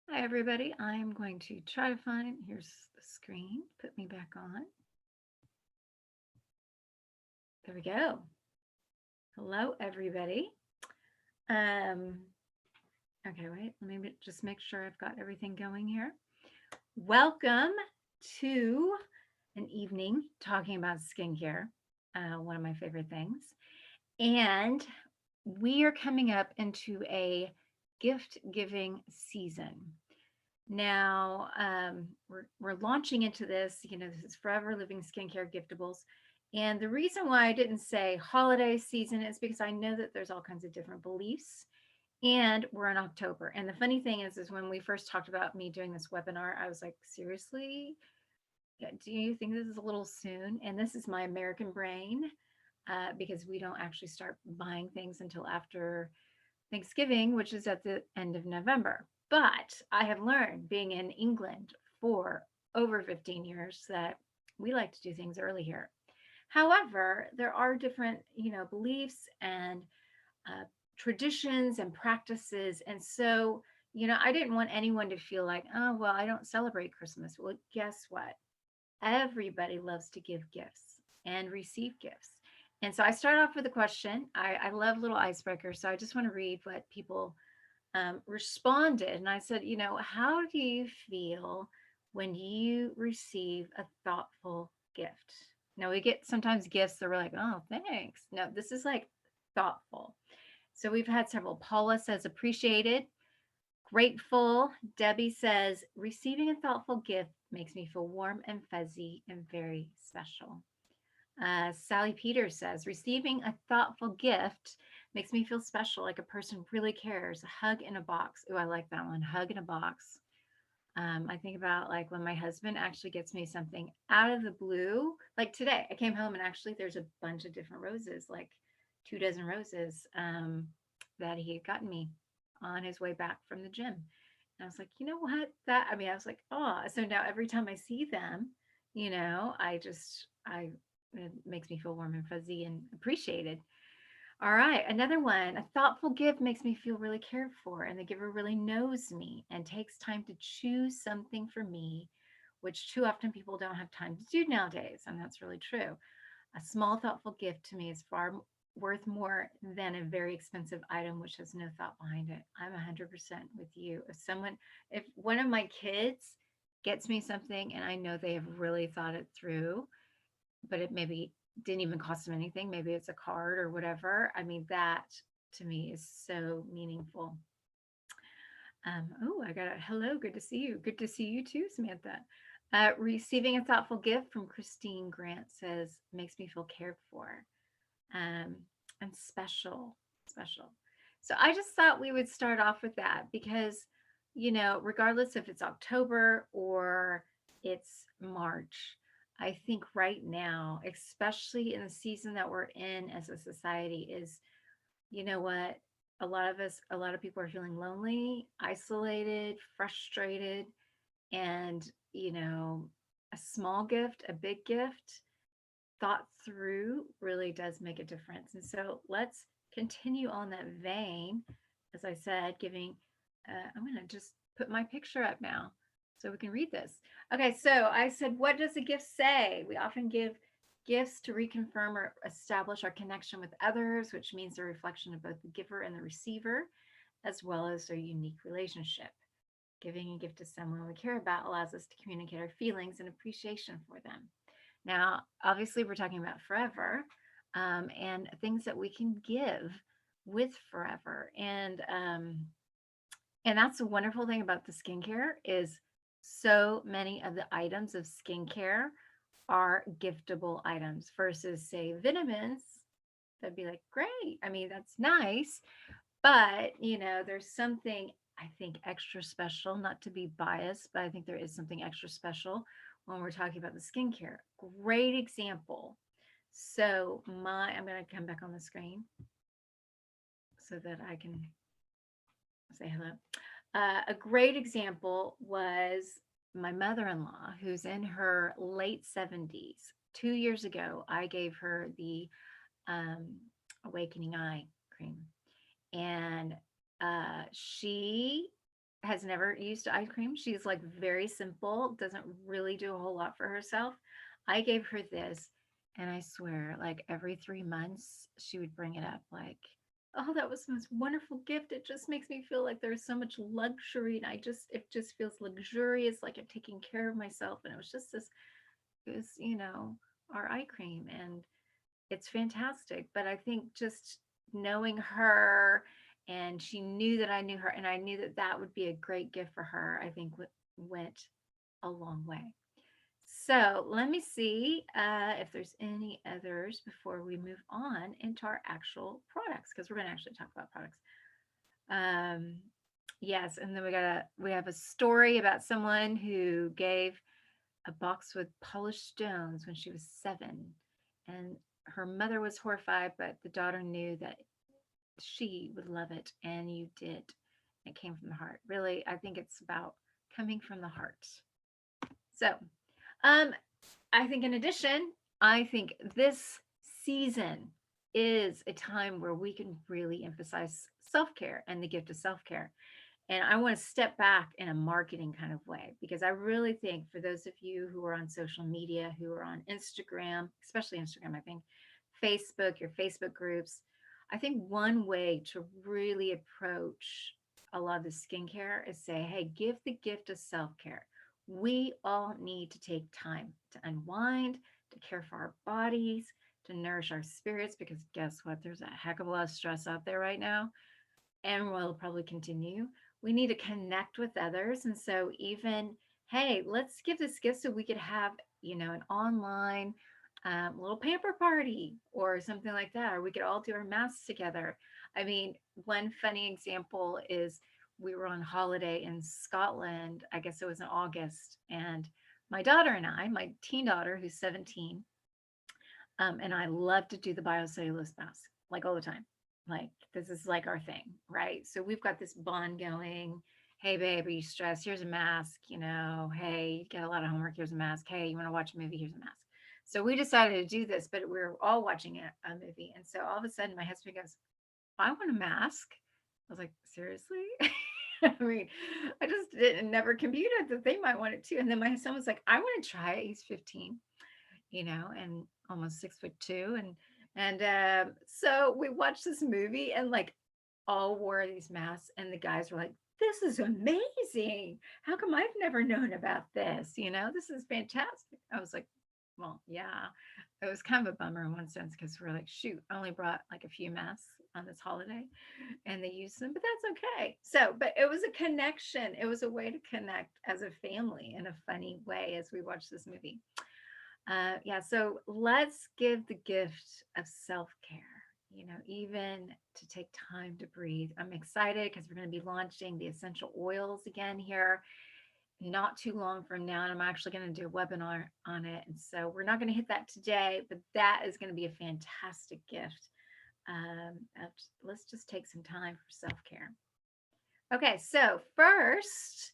Hi, everybody. I'm going to try to find, here's the screen, put me back on. There we go. Hello, everybody. Um, okay, wait, let me just make sure I've got everything going here. Welcome to an evening talking about skincare, one of my favorite things. And we are coming up into a gift giving season. Now, we're launching into this. This is Forever Living Skincare Giftables. And the reason why I didn't say holiday season is because I know that there's all kinds of different beliefs. And we're in October. And the funny thing is when we first talked about me doing this webinar, I was like, seriously? Do you think this is a little soon? And this is my American brain, because we don't actually start buying things until after Thanksgiving, which is at the end of November. But I have learned being in England for over 15 years that we like to do things early here. However, there are different, beliefs and uh, traditions and practices. And so, I didn't want anyone to feel like, oh, well, I don't celebrate Christmas. Well, guess what? Everybody loves to give gifts and receive gifts. And so I start off with a question. I love little icebreakers. So I just want to read what people responded. And I said, how do you feel when you receive a thoughtful gift? Now, we get sometimes gifts that we're like, oh, thanks. No, this is like thoughtful. So we've had several. Paula says, appreciated. Grateful. Debbie says, receiving a thoughtful gift makes me feel warm and fuzzy and very special. Sally Peters says, receiving a thoughtful gift makes me feel special, like a person really cares. A hug in a box. Oh, I like that one. Hug in a box. I think about like when my husband actually gets me something out of the blue. Like today, I came home and actually there's a bunch of different roses, like 2 dozen roses that he had gotten me on his way back from the gym. And I was like, you know what? I was like, oh, so now every time I see them, it makes me feel warm and fuzzy and appreciated. All right, another one. A thoughtful gift makes me feel really cared for, and the giver really knows me and takes time to choose something for me, which too often people don't have time to do nowadays. And that's really true. A small, thoughtful gift to me is far worth more than a very expensive item which has no thought behind it. I'm 100% with you. If one of my kids gets me something and I know they have really thought it through, but it maybe didn't even cost them anything. Maybe it's a card or whatever. I mean, that to me is so meaningful. Oh, I got a hello. Good to see you. Good to see you too, Samantha. Receiving a thoughtful gift from Christine Grant says, makes me feel cared for um, and special, special. So I just thought we would start off with that because, regardless if it's October or it's March, I think right now, especially in the season that we're in as a society, is, what? A lot of people are feeling lonely, isolated, frustrated, and, a small gift, a big gift, thought through really does make a difference. And so let's continue on that vein. As I said, I'm going to just put my picture up now so we can read this. Okay, so I said, what does a gift say? We often give gifts to reconfirm or establish our connection with others, which means a reflection of both the giver and the receiver, as well as their unique relationship. Giving a gift to someone we care about allows us to communicate our feelings and appreciation for them. Now, obviously, we're talking about forever and things that we can give with forever. And that's the wonderful thing about the skincare is so many of the items of skincare are giftable items versus say vitamins. That'd be like, great. I mean, that's nice. But, there's something I think extra special, not to be biased, but I think there is something extra special when we're talking about the skincare. Great example. So I'm going to come back on the screen so that I can say hello. A great example was my mother-in-law, who's in her late 70s. 2 years ago, I gave her the um, Awakening Eye cream, and she has never used eye cream. She's like very simple, doesn't really do a whole lot for herself. I gave her this, and I swear, like every 3 months, she would bring it up, like, oh, that was the most wonderful gift. It just makes me feel like there's so much luxury, and it just feels luxurious, like I'm taking care of myself. And it was just this, it was, our eye cream, and it's fantastic. But I think just knowing her, and she knew that I knew her, and I knew that that would be a great gift for her, I think went a long way. So let me see if there's any others before we move on into our actual products, because we're going to actually talk about products. Um, yes, and then we have a story about someone who gave a box with polished stones when she was 7, and her mother was horrified, but the daughter knew that she would love it, and you did. It came from the heart. Really, I think it's about coming from the heart. So, um, I think in addition, I think this season is a time where we can really emphasize self-care and the gift of self-care. And I want to step back in a marketing kind of way, because I really think for those of you who are on social media, who are on Instagram, especially Instagram, I think Facebook, your Facebook groups, I think one way to really approach a lot of the skincare is say, hey, give the gift of self care. We all need to take time to unwind, to care for our bodies, to nourish our spirits, because guess what? There's a heck of a lot of stress out there right now, and will probably continue. We need to connect with others. And so, even, hey, let's give this gift so we could have, an online little pamper party or something like that, or we could all do our masks together. I mean, one funny example is we were on holiday in Scotland. I guess it was in August. And my daughter and I, my teen daughter, who's 17, and I love to do the biocellulose mask like all the time. Like this is like our thing, right? So we've got this bond going. Hey, babe, are you stressed? Here's a mask. Hey, you got a lot of homework. Here's a mask. Hey, you want to watch a movie? Here's a mask. So we decided to do this, but we were all watching a movie. And so all of a sudden, my husband goes, I want a mask. I was like, seriously? I mean, I just didn't never computed that they might want it too. And then my son was like, I want to try it. He's 15, and almost 6'2", and so we watched this movie, and like all wore these masks, and the guys were like, "This is amazing! How come I've never known about this? This is fantastic." I was like, "Well, yeah." It was kind of a bummer in one sense, because we're like, "Shoot, I only brought like a few masks on this holiday, and they used them, but that's okay." So, but it was a connection. It was a way to connect as a family in a funny way as we watched this movie. Yeah, so let's give the gift of self care, even to take time to breathe. I'm excited because we're going to be launching the essential oils again here not too long from now. And I'm actually going to do a webinar on it. And so we're not going to hit that today, but that is going to be a fantastic gift. Let's just take some time for self care. Okay, so first,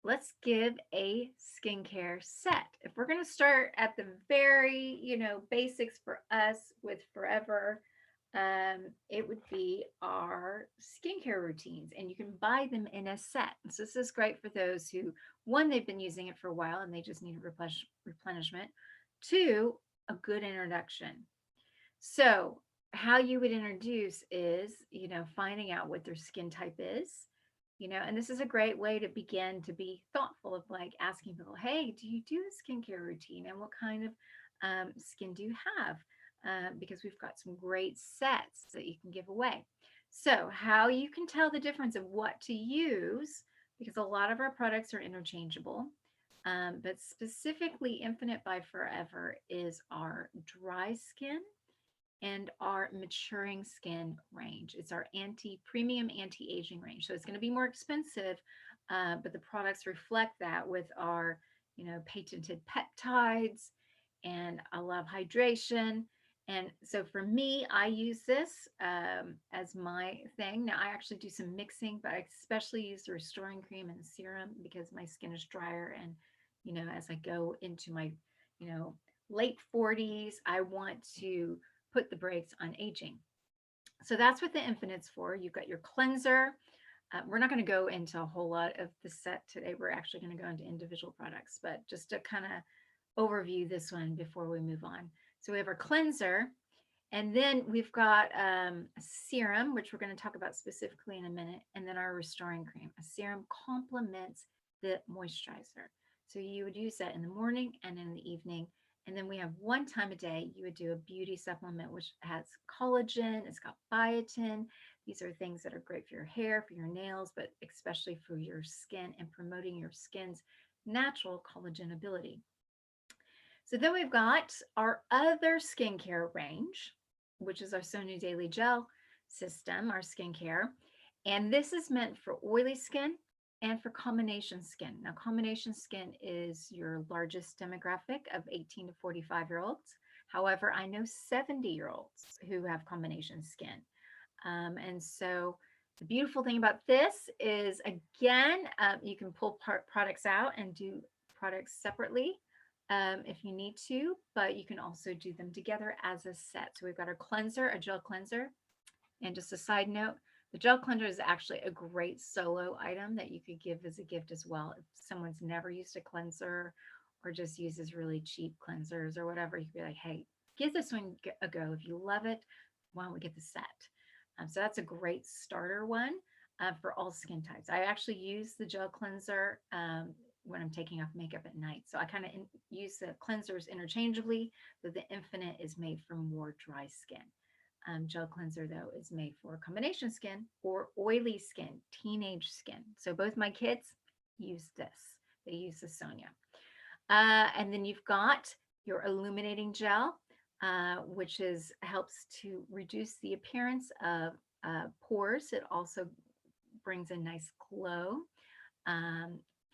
let's give a skincare set. If we're going to start at the very, basics for us with Forever, it would be our skincare routines, and you can buy them in a set. So this is great for those who, one, they've been using it for a while and they just need a replenishment. Two, a good introduction. So how you would introduce is, finding out what their skin type is, and this is a great way to begin to be thoughtful of like asking people, hey, do you do a skincare routine, and what kind of skin do you have? Because we've got some great sets that you can give away. So how you can tell the difference of what to use, because a lot of our products are interchangeable, but specifically Infinite by Forever is our dry skin and our maturing skin range. It's our premium anti-aging range. So it's going to be more expensive, but the products reflect that with our, patented peptides and a lot of hydration. And so for me, I use this as my thing. Now I actually do some mixing, but I especially use the restoring cream and the serum because my skin is drier. And, as I go into my, late 40s, I want to put the brakes on aging. So that's what the Infinite's for. You've got your cleanser, We're not going to go into a whole lot of the set today. We're actually going to go into individual products, but just to kind of overview this one before we move on. So we have our cleanser, and then we've got a serum, which we're going to talk about specifically in a minute, and then our restoring cream. A serum complements the moisturizer. So you would use that in the morning and in the evening. And then we have one time a day, you would do a beauty supplement, which has collagen, it's got biotin. These are things that are great for your hair, for your nails, but especially for your skin and promoting your skin's natural collagen ability. So then we've got our other skincare range, which is our Sonia Daily Gel system, our skincare. And this is meant for oily skin and for combination skin. Now, combination skin is your largest demographic of 18 to 45-year-olds. However, I know 70-year-olds who have combination skin. And so the beautiful thing about this is, again, you can pull products out and do products separately if you need to, but you can also do them together as a set. So we've got our cleanser, a gel cleanser. And just a side note, the gel cleanser is actually a great solo item that you could give as a gift as well. If someone's never used a cleanser or just uses really cheap cleansers or whatever, you could be like, hey, give this one a go. If you love it, why don't we get the set? So that's a great starter one for all skin types. I actually use the gel cleanser when I'm taking off makeup at night. So I kind of use the cleansers interchangeably, but the Infinite is made for more dry skin. Gel cleanser, though, is made for combination skin or oily skin, teenage skin. So both my kids use this. They use the Sonia. And then you've got your illuminating gel, which helps to reduce the appearance of pores. It also brings a nice glow.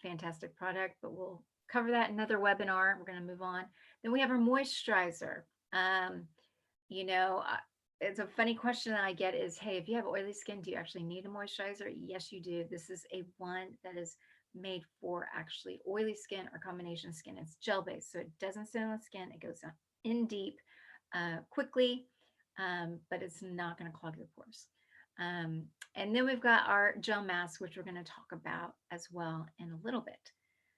Fantastic product, but we'll cover that in another webinar. We're going to move on. Then we have our moisturizer. It's a funny question that I get is, hey, if you have oily skin, do you actually need a moisturizer? Yes, you do. This is a one that is made for actually oily skin or combination skin. It's gel based, so it doesn't sit on the skin. It goes in deep quickly, but it's not going to clog your pores. And then we've got our gel mask, which we're going to talk about as well in a little bit.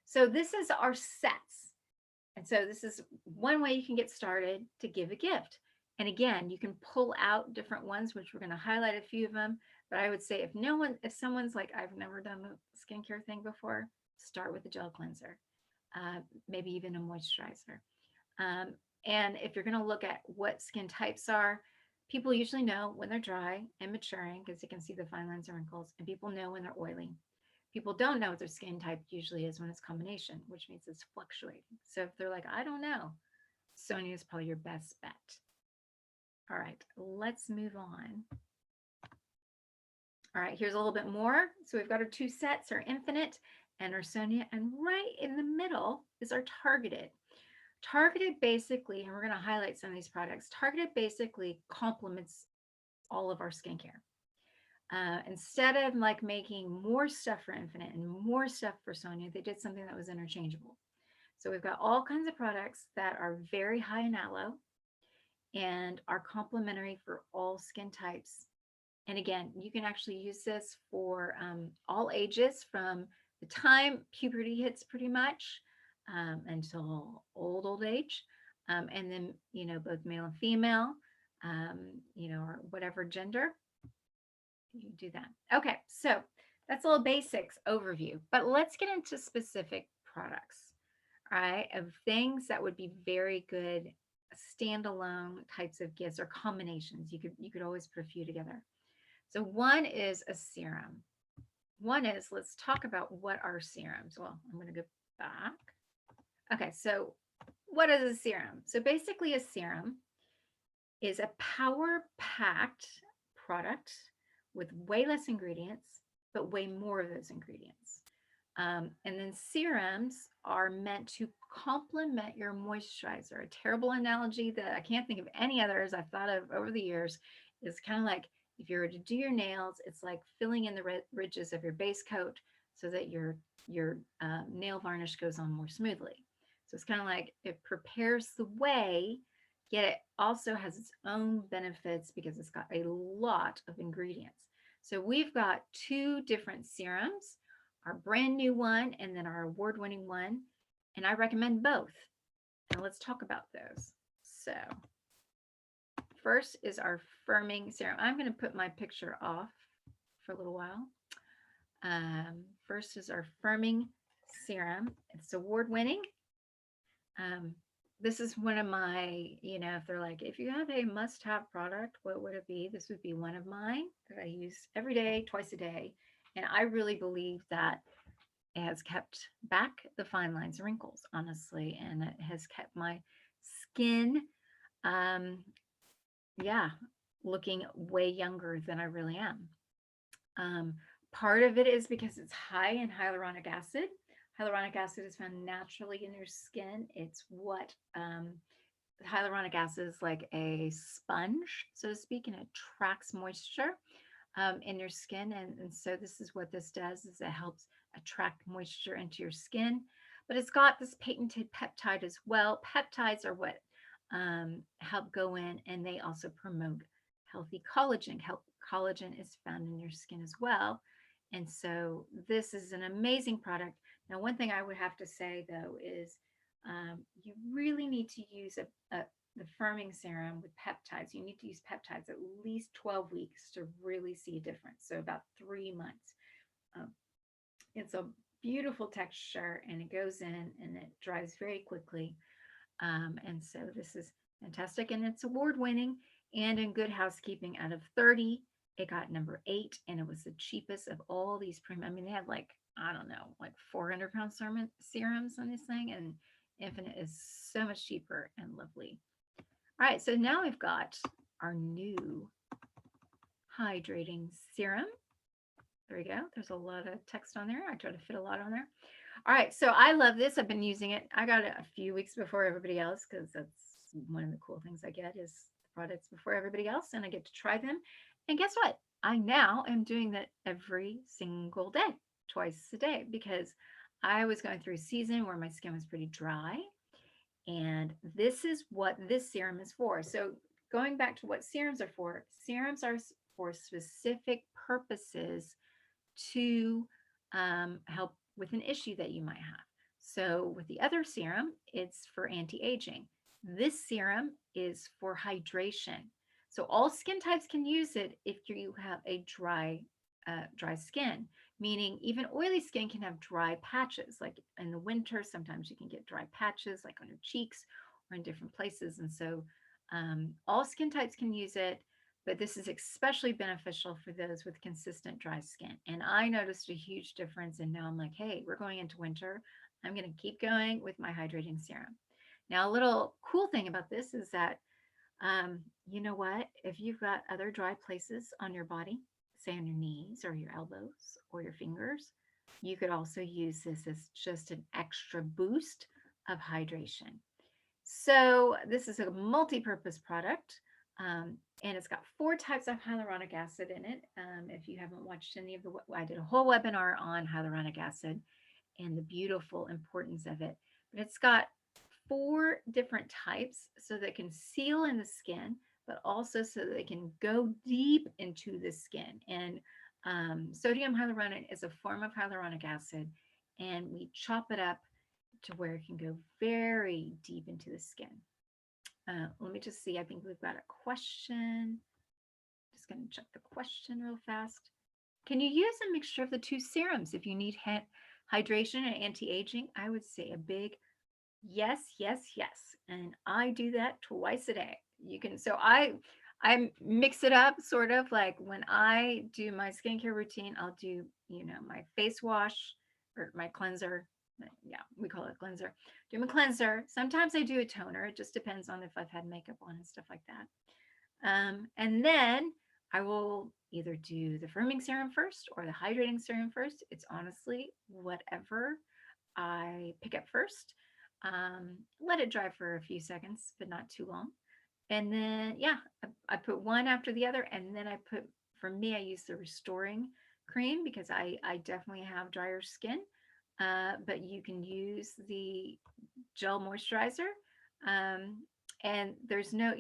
So this is our sets. And so this is one way you can get started to give a gift. And again, you can pull out different ones, which we're going to highlight a few of them. But I would say if someone's like, I've never done the skincare thing before, start with a gel cleanser, maybe even a moisturizer. And if you're going to look at what skin types are, people usually know when they're dry and maturing because they can see the fine lines and wrinkles, and people know when they're oily. People don't know what their skin type usually is when it's combination, which means it's fluctuating. So if they're like, I don't know, Sonia is probably your best bet. All right, let's move on. All right, here's a little bit more. So we've got our two sets, our Infinite and our Sonia, and right in the middle is our Targeted. Targeted basically, and we're going to highlight some of these products, Targeted basically complements all of our skincare. Instead of like making more stuff for Infinite and more stuff for Sonia, they did something that was interchangeable. So we've got all kinds of products that are very high in aloe and are complementary for all skin types. And again, you can actually use this for all ages from the time puberty hits pretty much until old age. And then, both male and female, or whatever gender, you do that. Okay, so that's a little basics overview, but let's get into specific products, all right, of things that would be very good standalone types of gifts or combinations. You could always put a few together. So one is a serum. Let's talk about what are serums. Well, I'm going to go back. Okay, so what is a serum? So basically a serum is a power-packed product with way less ingredients, but way more of those ingredients. And then serums are meant to complement your moisturizer. A terrible analogy that I can't think of any others I've thought of over the years is kind of like if you were to do your nails, it's like filling in the ridges of your base coat so that your nail varnish goes on more smoothly. So it's kind of like it prepares the way, yet it also has its own benefits because it's got a lot of ingredients. So we've got two different serums, our brand new one and then our award-winning one. And I recommend both. Now let's talk about those. So first is our firming serum. I'm going to put my picture off for a little while. First is our firming serum. It's award-winning. This is one of my, if they're like, if you have a must-have product, what would it be? This would be one of mine that I use every day, twice a day. And I really believe that it has kept back the fine lines and wrinkles, honestly, and it has kept my skin, looking way younger than I really am. Part of it is because it's high in hyaluronic acid. Hyaluronic acid is found naturally in your skin. It's what hyaluronic acid is like a sponge, so to speak, and it tracks moisture in your skin. And so this is what this does is it helps attract moisture into your skin. But it's got this patented peptide as well. Peptides are what help go in, and they also promote healthy collagen. Collagen is found in your skin as well. And so this is an amazing product. Now, one thing I would have to say, though, is you really need to use the firming serum with peptides. You need to use peptides at least 12 weeks to really see a difference. So about 3 months. It's a beautiful texture, and it goes in and it dries very quickly. And so this is fantastic, and it's award-winning. And in Good Housekeeping, out of 30, it got number 8, and it was the cheapest of all these premium. I mean, they had like, I don't know, like 400-pound serums on this thing, and Infinite is so much cheaper and lovely. All right, so now we've got our new hydrating serum. There we go. There's a lot of text on there. I try to fit a lot on there. All right, so I love this. I've been using it. I got it a few weeks before everybody else because that's one of the cool things I get is the products before everybody else, and I get to try them. And guess what? I now am doing that every single day, twice a day, because I was going through a season where my skin was pretty dry, and this is what this serum is for. So going back to what serums are for specific purposes to help with an issue that you might have. So with the other serum, it's for anti-aging. This serum is for hydration. So all skin types can use it if you have a dry skin, meaning even oily skin can have dry patches. Like in the winter, sometimes you can get dry patches like on your cheeks or in different places. And so all skin types can use it, but this is especially beneficial for those with consistent dry skin. And I noticed a huge difference, and now I'm like, hey, we're going into winter. I'm going to keep going with my hydrating serum. Now, a little cool thing about this is that, you know what? If you've got other dry places on your body, say on your knees or your elbows or your fingers, you could also use this as just an extra boost of hydration. So this is a multi-purpose product. And it's got 4 types of hyaluronic acid in it. If you haven't watched any of I did a whole webinar on hyaluronic acid and the beautiful importance of it. But it's got 4 different types so that it can seal in the skin, but also so that they can go deep into the skin. And sodium hyaluronate is a form of hyaluronic acid, and we chop it up to where it can go very deep into the skin. Let me just see. I think we've got a question. Just going to check the question real fast. Can you use a mixture of the 2 serums if you need hydration and anti-aging? I would say a big yes, yes, yes. And I do that twice a day. You can, so I mix it up sort of like when I do my skincare routine, I'll do, my face wash or my cleanser. Yeah, we call it cleanser. Do my cleanser. Sometimes I do a toner. It just depends on if I've had makeup on and stuff like that. And then I will either do the firming serum first or the hydrating serum first. It's honestly whatever I pick up first. Let it dry for a few seconds, but not too long. And then, I put one after the other. And then for me, I use the restoring cream because I definitely have drier skin. But you can use the gel moisturizer, and there's no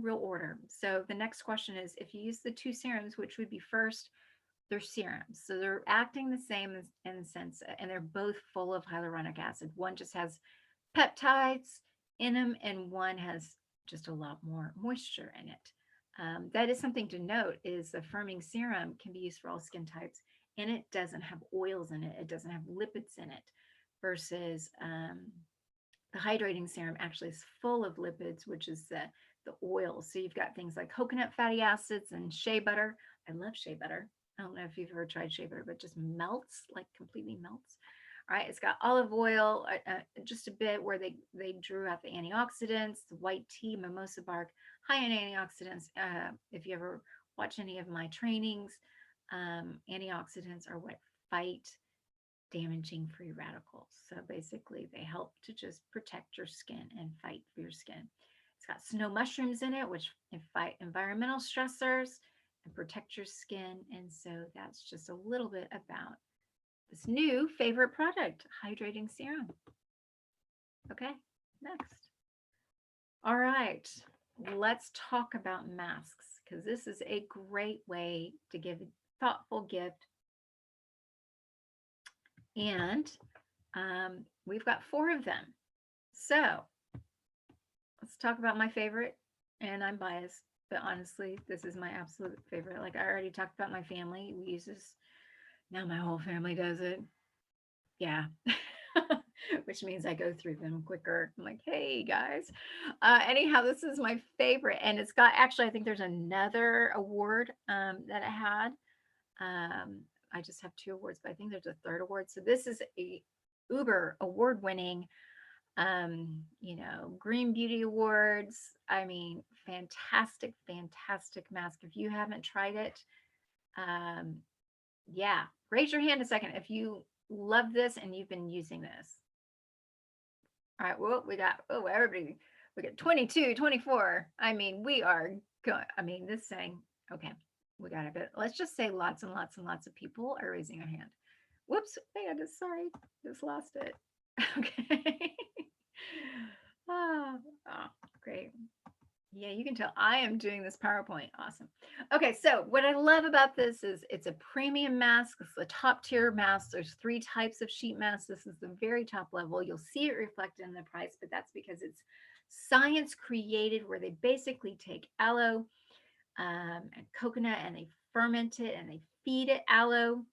real order. So the next question is, if you use the 2 serums, which would be first? They're serums. So they're acting the same in the sense, and they're both full of hyaluronic acid. One just has peptides in them, and one has just a lot more moisture in it. That is something to note is the firming serum can be used for all skin types, and it doesn't have oils in it. It doesn't have lipids in it versus the hydrating serum actually is full of lipids, which is the oil. So you've got things like coconut fatty acids and shea butter. I love shea butter. I don't know if you've ever tried shea butter, but it just melts, like completely melts. All right, it's got olive oil, just a bit where they drew out the antioxidants, the white tea, mimosa bark, high in antioxidants. If you ever watch any of my trainings, antioxidants are what fight damaging free radicals. So basically, they help to just protect your skin and fight for your skin. It's got snow mushrooms in it, which fight environmental stressors and protect your skin. And so that's just a little bit about this new favorite product, hydrating serum. Okay, next. All right, let's talk about masks because this is a great way to give a thoughtful gift. And we've got 4 of them. So let's talk about my favorite. And I'm biased, but honestly, this is my absolute favorite. Like I already talked about my family. We use this. Now my whole family does it. Yeah. Which means I go through them quicker. I'm like, hey guys. Anyhow, this is my favorite. And it's got actually, I think there's another award that it had. I just have 2 awards, but I think there's a 3rd award. So this is a Uber award winning, Green Beauty Awards. I mean, fantastic, fantastic mask. If you haven't tried it, yeah, raise your hand a second if you love this and you've been using this. All right, well, everybody, we got 22, 24. I mean, we are going, this thing, okay, we got it. But let's just say lots and lots and lots of people are raising their hand. Whoops, sorry, just lost it. Okay. oh, great. Yeah, you can tell I am doing this PowerPoint. Awesome. Okay, so what I love about this is it's a premium mask. It's the top tier mask. There's 3 types of sheet masks. This is the very top level. You'll see it reflected in the price, but that's because it's science created where they basically take aloe and coconut and they ferment it and they feed it aloe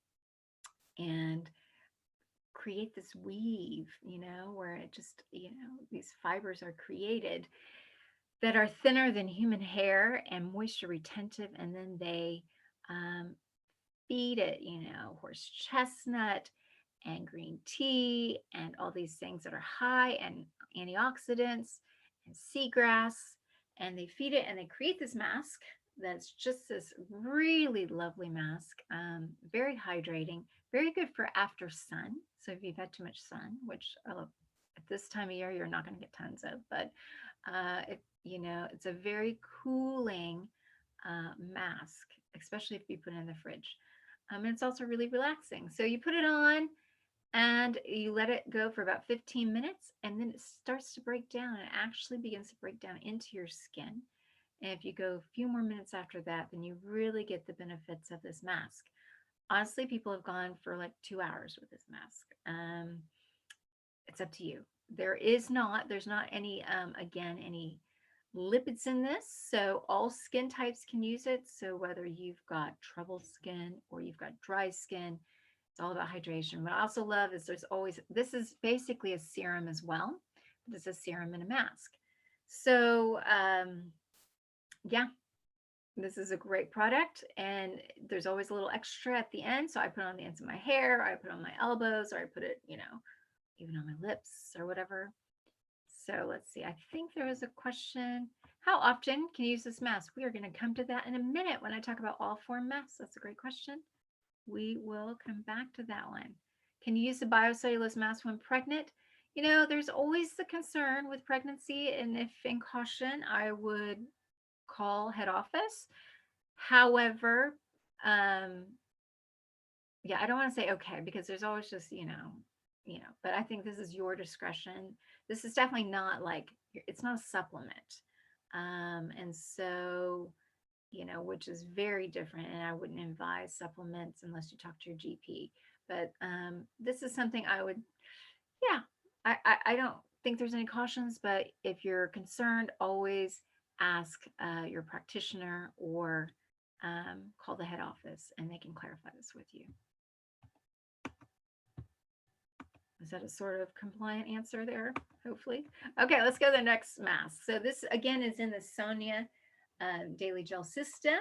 and create this weave, where it just, these fibers are created that are thinner than human hair and moisture retentive. And then they feed it, horse chestnut and green tea and all these things that are high and antioxidants and seagrass. And they feed it and they create this mask that's just this really lovely mask, very hydrating, very good for after sun. So if you've had too much sun, which at this time of year, you're not going to get tons of, but it's a very cooling mask, especially if you put it in the fridge. And it's also really relaxing. So you put it on and you let it go for about 15 minutes, and then it starts to break down. It actually begins to break down into your skin. And if you go a few more minutes after that, then you really get the benefits of this mask. Honestly, people have gone for like 2 hours with this mask. It's up to you. There's not any, again, any lipids in this. So all skin types can use it. So whether you've got troubled skin or you've got dry skin, it's all about hydration. What I also love is this is basically a serum as well. But it's a serum and a mask. So yeah, this is a great product. And there's always a little extra at the end. So I put it on the ends of my hair, I put it on my elbows, or I put it, even on my lips or whatever. So let's see. I think there was a question. How often can you use this mask? We are going to come to that in a minute when I talk about all 4 masks. That's a great question. We will come back to that one. Can you use the biocellulose mask when pregnant? There's always the concern with pregnancy, and if in caution, I would call head office. However, yeah, I don't want to say okay, because there's always just, but I think this is your discretion. This is definitely not like, it's not a supplement. And so which is very different. And I wouldn't advise supplements unless you talk to your GP. But this is something I would, yeah, I don't think there's any cautions, but if you're concerned, always ask your practitioner or call the head office and they can clarify this with you. Is that a sort of compliant answer there? Hopefully. Okay, let's go to the next mask. So this again is in the Sonia Daily Gel system.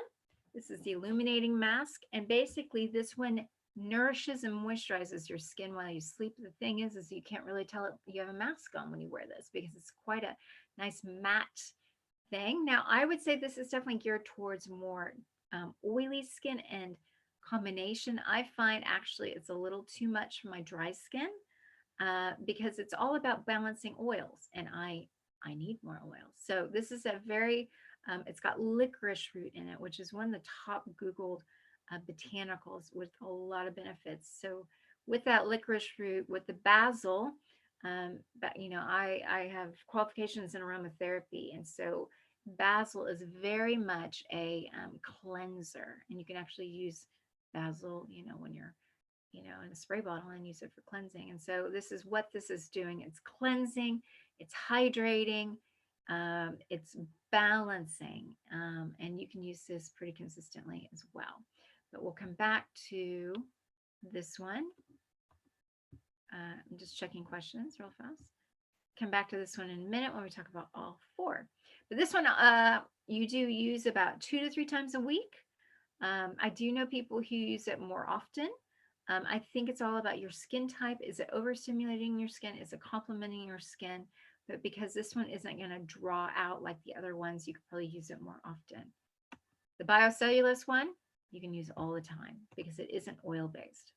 This is the illuminating mask. And basically this one nourishes and moisturizes your skin while you sleep. The thing is you can't really tell it you have a mask on when you wear this because it's quite a nice matte thing. Now, I would say this is definitely geared towards more oily skin and combination. I find actually it's a little too much for my dry skin because it's all about balancing oils and I need more oils. So this is a very, it's got licorice root in it, which is one of the top Googled botanicals with a lot of benefits. So with that licorice root, with the basil, but I have qualifications in aromatherapy. And so basil is very much a cleanser, and you can actually use basil, when you're in a spray bottle and use it for cleansing. And so this is what this is doing. It's cleansing, it's hydrating, it's balancing, and you can use this pretty consistently as well. But we'll come back to this one. I'm just checking questions real fast. Come back to this one in a minute when we talk about all four. But this one, you do use about 2 to 3 times a week. I do know people who use it more often. I think it's all about your skin type. Is it overstimulating your skin? Is it complementing your skin? But because this one isn't going to draw out like the other ones, you could probably use it more often. The biocellulose one, you can use all the time because it isn't oil-based.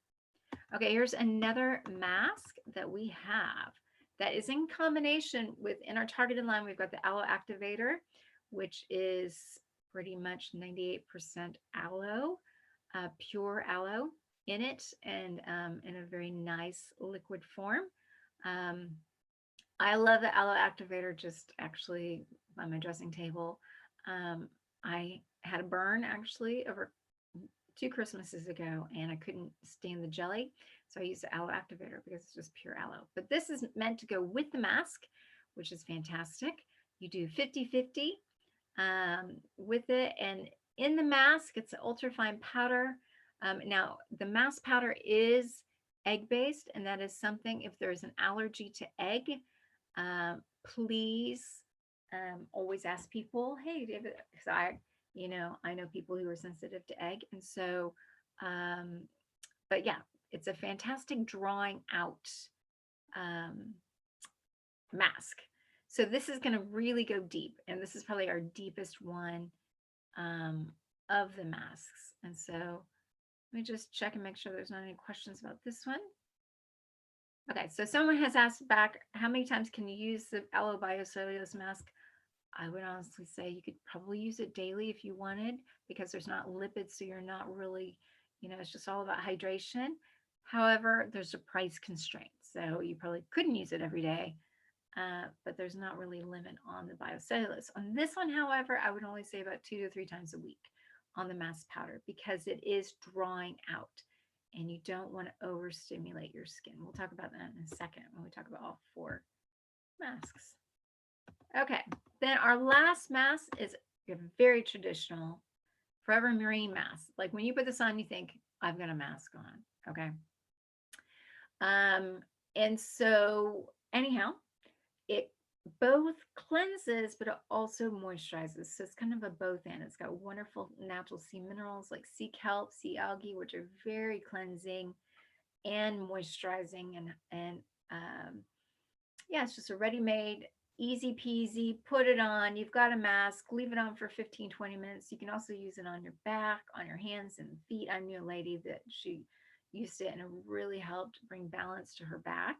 Okay, here's another mask that we have that is in combination with, in our targeted line, we've got the aloe activator, which is pretty much 98% aloe, pure aloe in it, and in a very nice liquid form. I love the aloe activator just actually on my dressing table. I had a burn actually over 2 Christmases ago and I couldn't stand the jelly. So I used the aloe activator because it's just pure aloe. But this is meant to go with the mask, which is fantastic. You do 50-50 with it. And in the mask, it's an ultrafine powder. Now, the mask powder is egg-based, and that is something, if there's an allergy to egg, please always ask people, hey, because I know people who are sensitive to egg. And so, but yeah, it's a fantastic drawing out mask. So this is going to really go deep. And this is probably our deepest one of the masks. And so let me just check and make sure there's not any questions about this one. Okay, so someone has asked back, how many times can you use the aloe biocellulose mask? I would honestly say you could probably use it daily if you wanted, because there's not lipids, so you're not really, it's just all about hydration. However, there's a price constraint, so you probably couldn't use it every day, but there's not really a limit on the biocellulose. On this one, however, I would only say about 2 to 3 times a week on the mask powder because it is drawing out and you don't want to overstimulate your skin. We'll talk about that in a second when we talk about all 4 masks. Okay, then our last mask is a very traditional Forever Marine mask. Like when you put this on, you think, I've got a mask on, okay? And so anyhow, it both cleanses, but it also moisturizes. So it's kind of a both and. It's got wonderful natural sea minerals like sea kelp, sea algae, which are very cleansing and moisturizing. And yeah, it's just a ready-made, easy peasy, put it on. You've got a mask, leave it on for 15-20 minutes. You can also use it on your back, on your hands and feet. I knew a lady that she used it and it really helped bring balance to her back.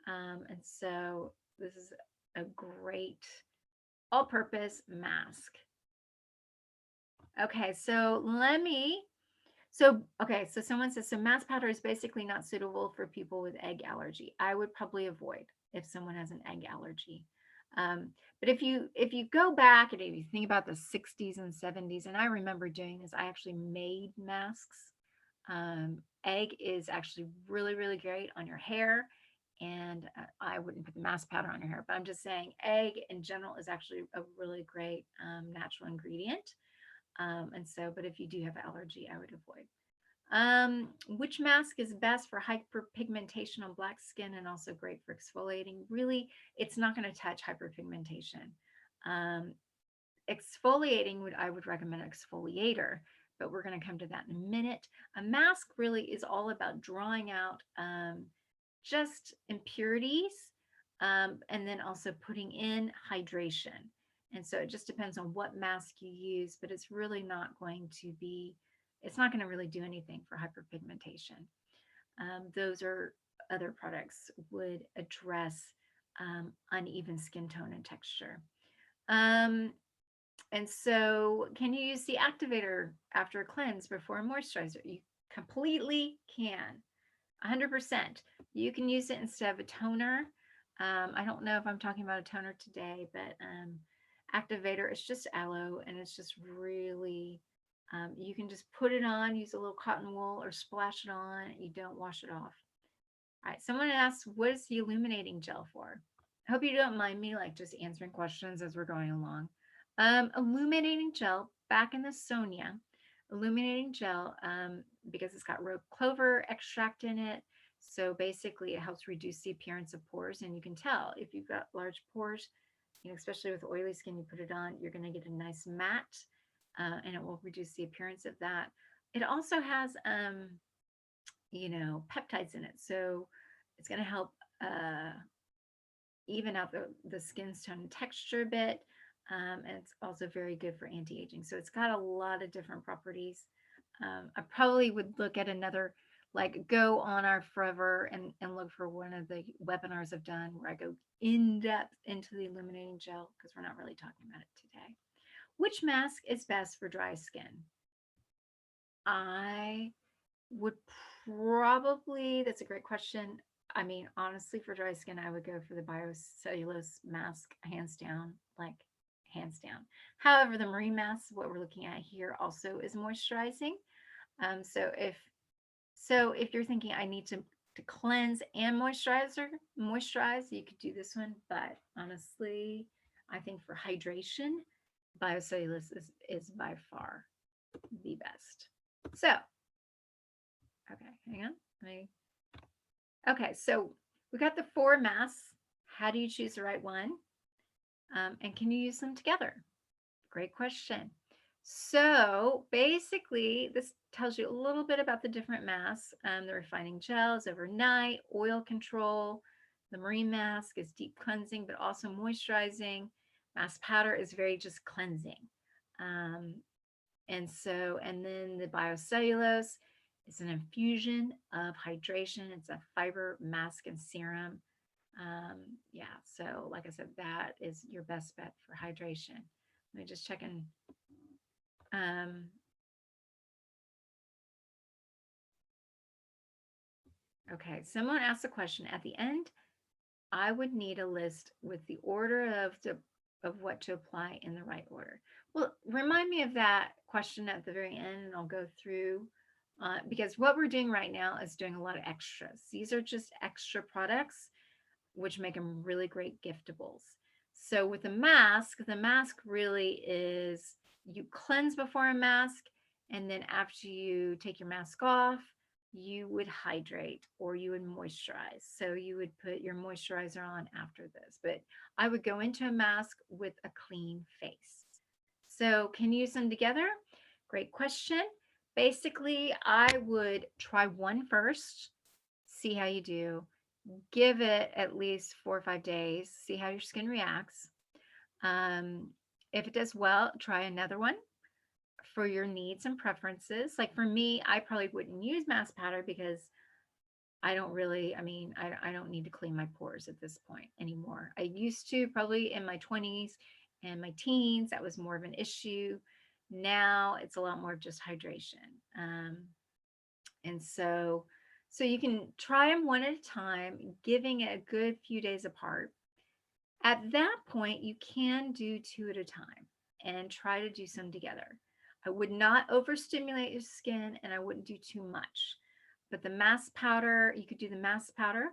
And so this is a great all-purpose mask. Okay, so so someone says, so mask powder is basically not suitable for people with egg allergy. I would probably avoid if someone has an egg allergy. But if you go back and if you think about the 60s and 70s, and I remember doing this, I actually made masks. Egg is actually really, really great on your hair. And I wouldn't put the mask powder on your hair, but I'm just saying egg in general is actually a really great natural ingredient. And so, but if you do have allergy, I would avoid. Which mask is best for hyperpigmentation on black skin and also great for exfoliating? Really, it's not going to touch hyperpigmentation. Um, Exfoliating I would recommend an exfoliator, but we're going to come to that in a minute. A mask really is all about drawing out just impurities, and then also putting in hydration. And so it just depends on what mask you use, but it's really not going to be, it's not going to really do anything for hyperpigmentation. Those are other products would address uneven skin tone and texture. Um, and so, can you use the activator after a cleanse before a moisturizer? You completely can. 100%. You can use it instead of a toner. I don't know if I'm talking about a toner today, but activator is just aloe and it's just really, you can just put it on, use a little cotton wool or splash it on. You don't wash it off. All right. Someone asked, what is the illuminating gel for? I hope you don't mind me like just answering questions as we're going along. Illuminating gel, back in the Sonia, illuminating gel, because it's got rogue clover extract in it. So basically, it helps reduce the appearance of pores. And you can tell if you've got large pores, you know, especially with oily skin, you put it on, you're going to get a nice matte, and it will reduce the appearance of that. It also has, you know, peptides in it. So it's going to help even out the skin's tone and texture a bit. And it's also very good for anti-aging. So it's got a lot of different properties. I probably would look at another, like go on our Forever and look for one of the webinars I've done where I go in depth into the illuminating gel because we're not really talking about it today. Which mask is best for dry skin? I would probably, that's a great question. I mean, honestly, for dry skin, I would go for the biocellulose mask, hands down, like hands down. However, the marine mask, what we're looking at here, also is moisturizing. So if you're thinking I need to cleanse and moisturize, you could do this one. But honestly, I think for hydration, biocellulose is by far the best. So, okay, hang on. Okay, so we got the 4 masks. How do you choose the right one? And can you use them together? Great question. So basically, this tells you a little bit about the different masks. The refining gels, overnight, oil control. The marine mask is deep cleansing, but also moisturizing. Mask powder is very just cleansing. And then the biocellulose is an infusion of hydration. It's a fiber mask and serum. Yeah, so like I said, that is your best bet for hydration. Let me just check in. Okay, someone asked a question at the end. I would need a list with the order of what to apply in the right order. Well, remind me of that question at the very end, and I'll go through. Because what we're doing right now is doing a lot of extras. These are just extra products, which make them really great giftables. So with the mask really is you cleanse before a mask, and then after you take your mask off, you would hydrate or you would moisturize. So you would put your moisturizer on after this, but I would go into a mask with a clean face. So can you use them together? Great question. Basically, I would try one first, see how you do. Give it at least 4 or 5 days, see how your skin reacts. If it does well, try another one for your needs and preferences. Like for me, I probably wouldn't use mask powder because I don't really, I mean, I don't need to clean my pores at this point anymore. I used to probably in my 20s and my teens, that was more of an issue. Now it's a lot more of just hydration. And so you can try them one at a time, giving it a good few days apart. At that point, you can do 2 at a time and try to do some together. I would not overstimulate your skin and I wouldn't do too much. But the mask powder, you could do the mask powder,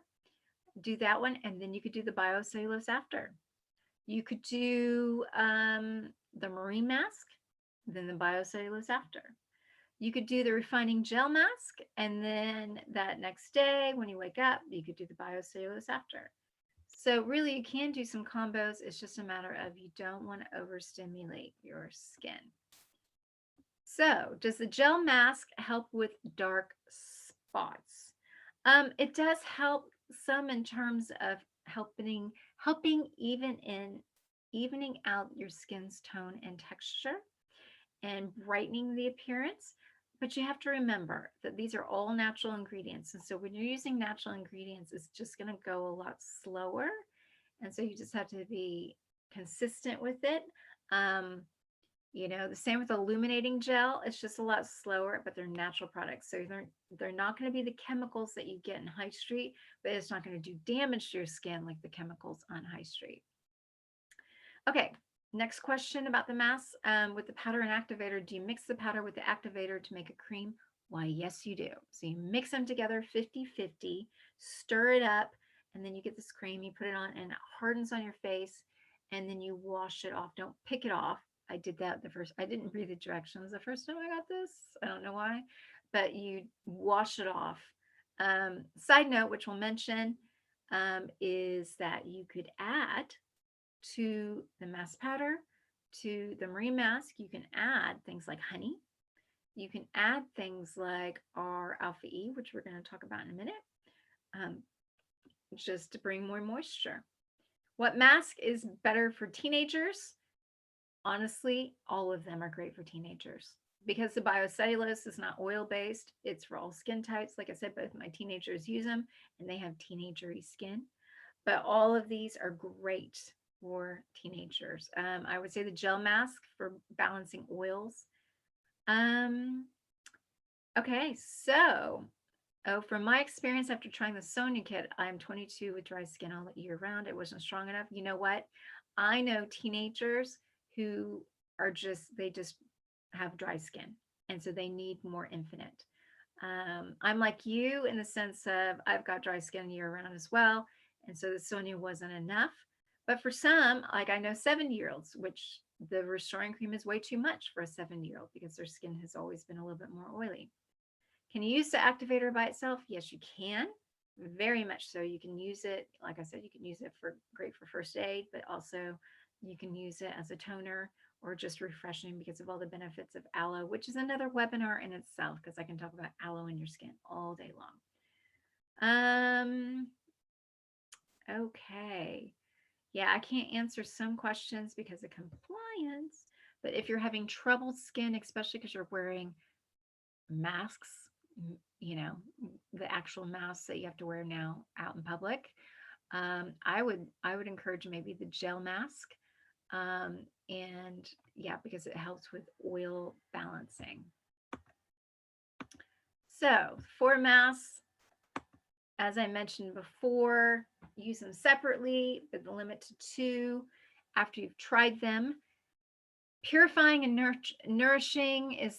do that one, and then you could do the biocellulose after. You could do the marine mask, then the biocellulose after. You could do the refining gel mask, and then that next day when you wake up, you could do the biocellulose after. So really, you can do some combos. It's just a matter of you don't want to overstimulate your skin. So, does the gel mask help with dark spots? It does help some in terms of helping evening out your skin's tone and texture and brightening the appearance. But you have to remember that these are all natural ingredients. And so when you're using natural ingredients, it's just going to go a lot slower. And so you just have to be consistent with it. The same with illuminating gel. It's just a lot slower, but they're natural products. So they're not going to be the chemicals that you get in high street, but it's not going to do damage to your skin like the chemicals on high street. Okay, next question about the mask. With the powder and activator, do you mix the powder with the activator to make a cream? Why, yes, you do. So you mix them together 50-50, stir it up, and then you get this cream, you put it on, and it hardens on your face, and then you wash it off. Don't pick it off. I did that I didn't read the directions the first time I got this. I don't know why, but you wash it off. Side note, which we'll mention, is that you could add to the mask powder, to the marine mask, you can add things like honey. You can add things like our alpha E, which we're going to talk about in a minute, just to bring more moisture. What mask is better for teenagers? Honestly, all of them are great for teenagers because the biocellulose is not oil based. It's for all skin types. Like I said, both my teenagers use them and they have teenagery skin. But all of these are great for teenagers. I would say the gel mask for balancing oils. Okay, so from my experience after trying the Sonia kit, I'm 22 with dry skin all year round. It wasn't strong enough. You know what? I know teenagers who they just have dry skin, and so they need more Infinite. I'm like you in the sense of I've got dry skin year round as well, and so the Sonia wasn't enough. But for some, like I know 70-year-olds, which the restoring cream is way too much for a 70-year-old because their skin has always been a little bit more oily. Can you use the activator by itself? Yes, you can. Very much so. You can use it, like I said, you can use it for great for first aid, but also you can use it as a toner or just refreshing because of all the benefits of aloe, which is another webinar in itself because I can talk about aloe in your skin all day long. Okay. Yeah, I can't answer some questions because of compliance, but if you're having troubled skin, especially because you're wearing masks, the actual masks that you have to wear now out in public, I would encourage maybe the gel mask. And yeah, because it helps with oil balancing. So 4 masks, as I mentioned before, use them separately, but the limit to 2 after you've tried them. Purifying and nourishing is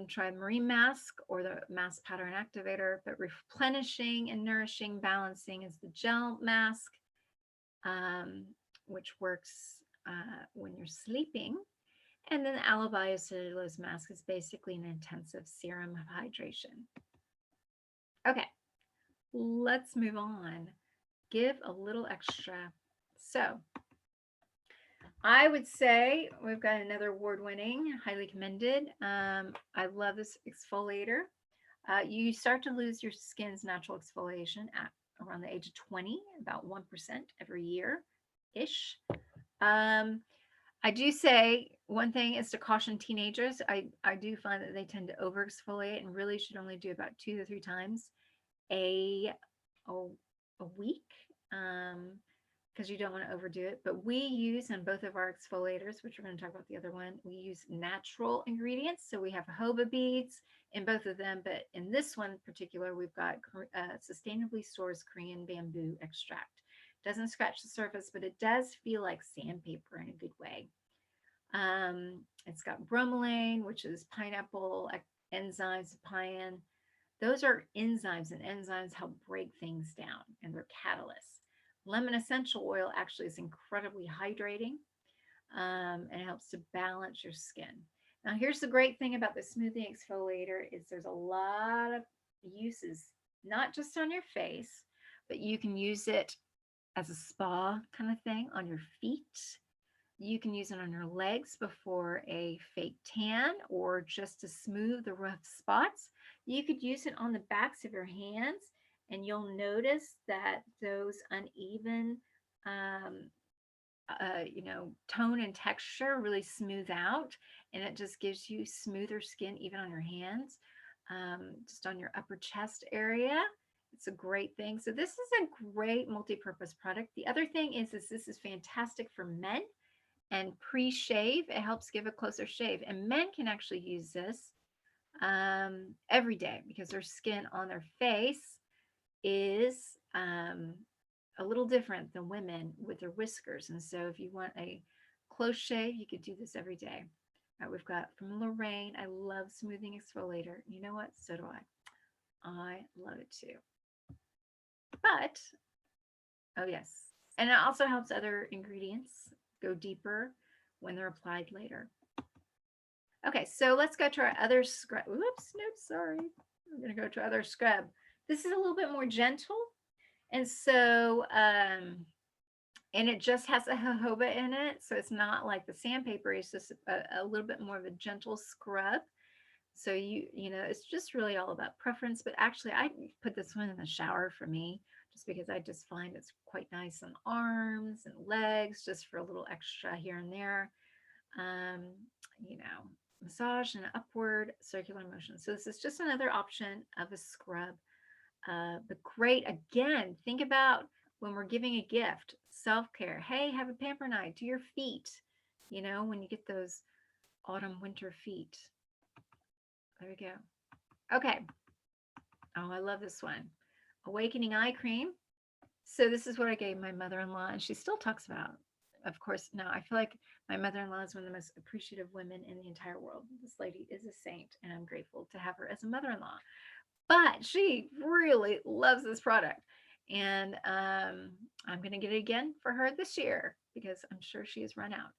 try marine mask or the mask powder and activator, but replenishing and nourishing, balancing is the gel mask, which works when you're sleeping. And then the aloe biocellulose mask is basically an intensive serum of hydration. Okay, let's move on. Give a little extra. So I would say we've got another award-winning, highly commended. I love this exfoliator. You start to lose your skin's natural exfoliation at around the age of 20, about 1% every year-ish. I do say one thing is to caution teenagers. I do find that they tend to over exfoliate and really should only do about 2 to 3 times a week. Because you don't want to overdo it. But we use in both of our exfoliators, which we're going to talk about the other one, we use natural ingredients. So we have jojoba beads in both of them, but in this one in particular, we've got sustainably sourced Korean bamboo extract Doesn't scratch the surface, but it does feel like sandpaper in a good way. It's got bromelain, which is pineapple enzymes, pine. Those are enzymes, and enzymes help break things down, and they're catalysts. Lemon essential oil actually is incredibly hydrating, and it helps to balance your skin. Now, here's the great thing about the smoothing exfoliator is there's a lot of uses, not just on your face, but you can use it as a spa kind of thing on your feet. You can use it on your legs before a fake tan or just to smooth the rough spots. You could use it on the backs of your hands, and you'll notice that those uneven, um, tone and texture really smooth out, and it just gives you smoother skin even on your hands, just on your upper chest area. It's a great thing. So this is a great multi-purpose product. The other thing is this is fantastic for men and pre-shave. It helps give a closer shave, and men can actually use this every day because their skin on their face is a little different than women with their whiskers. And so if you want a close shave, you could do this every day. All right, we've got from Lorraine. I love smoothing exfoliator. You know what? So do I love it too. But, oh yes. And it also helps other ingredients go deeper when they're applied later. Okay, so let's go to our other scrub. Whoops, no, sorry. We're going to go to our other scrub. This is a little bit more gentle. And so, and it just has a jojoba in it. So it's not like the sandpaper. It's just a little bit more of a gentle scrub. So it's just really all about preference. But actually, I put this one in the shower for me, just because I just find it's quite nice on arms and legs, just for a little extra here and there. Massage and upward circular motion. So this is just another option of a scrub. But great, again, think about when we're giving a gift, self-care. Hey, have a pamper night, do your feet, when you get those autumn, winter feet. There we go. Okay. Oh, I love this one. Awakening Eye Cream. So this is what I gave my mother-in-law, and she still talks about. Of course, now I feel like my mother-in-law is one of the most appreciative women in the entire world. This lady is a saint, and I'm grateful to have her as a mother-in-law. But she really loves this product. And I'm going to get it again for her this year because I'm sure she has run out.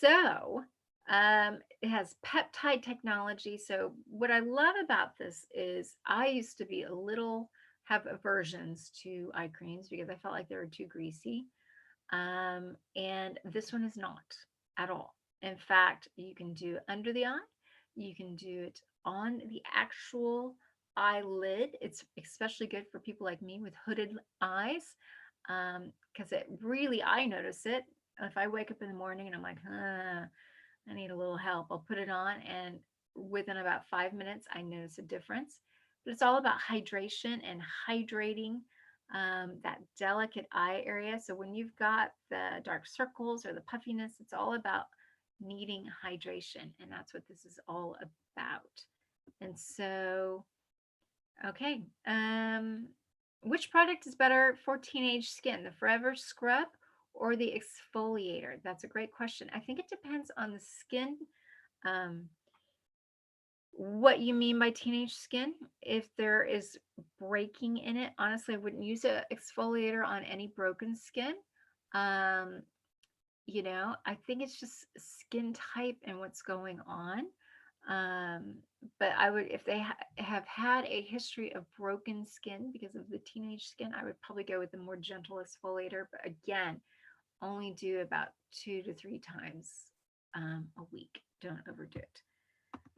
So it has peptide technology. So what I love about this is I used to be have aversions to eye creams because I felt like they were too greasy. And this one is not at all. In fact, you can do it under the eye. You can do it on the actual eyelid. It's especially good for people like me with hooded eyes, because I notice it. If I wake up in the morning and I'm like, I need a little help, I'll put it on, and within about 5 minutes, I notice a difference. But it's all about hydration and hydrating that delicate eye area. So when you've got the dark circles or the puffiness, it's all about needing hydration, and that's what this is all about. And so, okay, which product is better for teenage skin, the Forever Scrub or the exfoliator? That's a great question. I think it depends on the skin. What you mean by teenage skin. If there is breaking in it, honestly, I wouldn't use an exfoliator on any broken skin. I think it's just skin type and what's going on. But I would, if they have had a history of broken skin because of the teenage skin, I would probably go with the more gentle exfoliator. But again, only do about 2 to 3 times a week. Don't overdo it.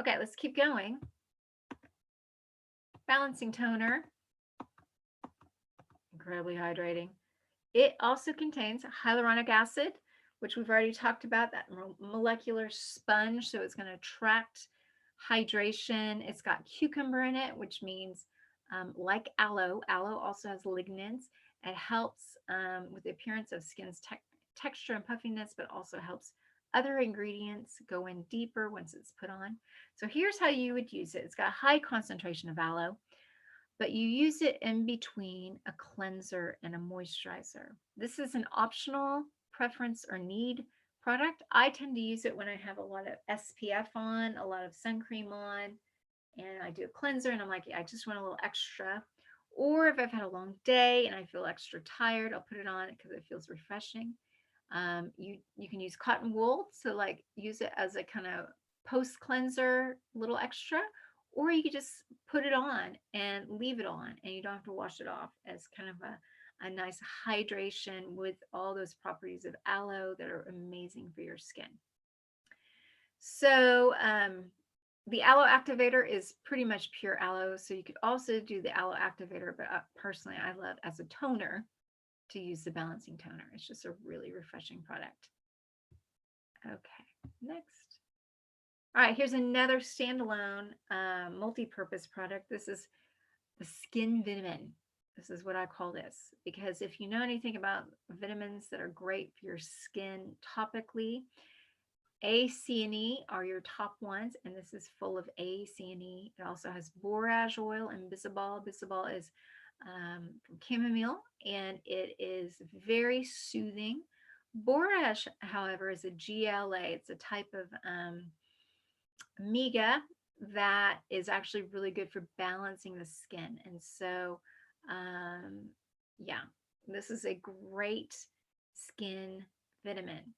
Okay, let's keep going. Balancing toner, incredibly hydrating. It also contains hyaluronic acid, which we've already talked about, that molecular sponge. So it's going to attract hydration. It's got cucumber in it, which means like aloe. Aloe also has lignans. It helps with the appearance of skin's texture and puffiness, but also helps other ingredients go in deeper once it's put on. So here's how you would use it. It's got a high concentration of aloe. but you use it in between a cleanser and a moisturizer. This is an optional preference or need product. I tend to use it when I have a lot of SPF on, a lot of sun cream on, and I do a cleanser and I'm like, yeah, I just want a little extra. Or if I've had a long day and I feel extra tired, I'll put it on because it feels refreshing. You can use cotton wool, so like use it as a kind of post cleanser, little extra, or you could just put it on and leave it on, and you don't have to wash it off as kind of a nice hydration with all those properties of aloe that are amazing for your skin. So the aloe activator is pretty much pure aloe. So you could also do the aloe activator, but personally, I love as a toner to use the balancing toner. It's just a really refreshing product. Okay, next. All right, here's another standalone multi-purpose product. This is the skin vitamin. This is what I call this because if you know anything about vitamins that are great for your skin topically, A, C, and E are your top ones, and this is full of A, C, and E. It also has borage oil and bisabol. Bisabol is from chamomile, and it is very soothing. Borage, however, is a GLA. It's a type of amiga that is actually really good for balancing the skin. And so, yeah, this is a great skin vitamin.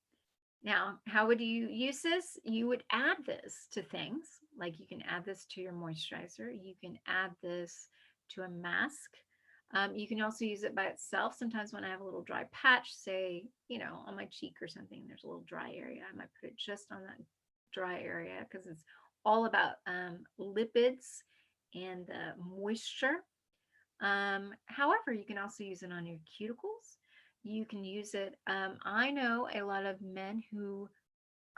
Now, how would you use this? You would add this to things, like you can add this to your moisturizer. You can add this to a mask. You can also use it by itself. Sometimes when I have a little dry patch, say, on my cheek or something, there's a little dry area, I might put it just on that dry area because it's all about lipids and the moisture. However, you can also use it on your cuticles. You can use it. I know a lot of men who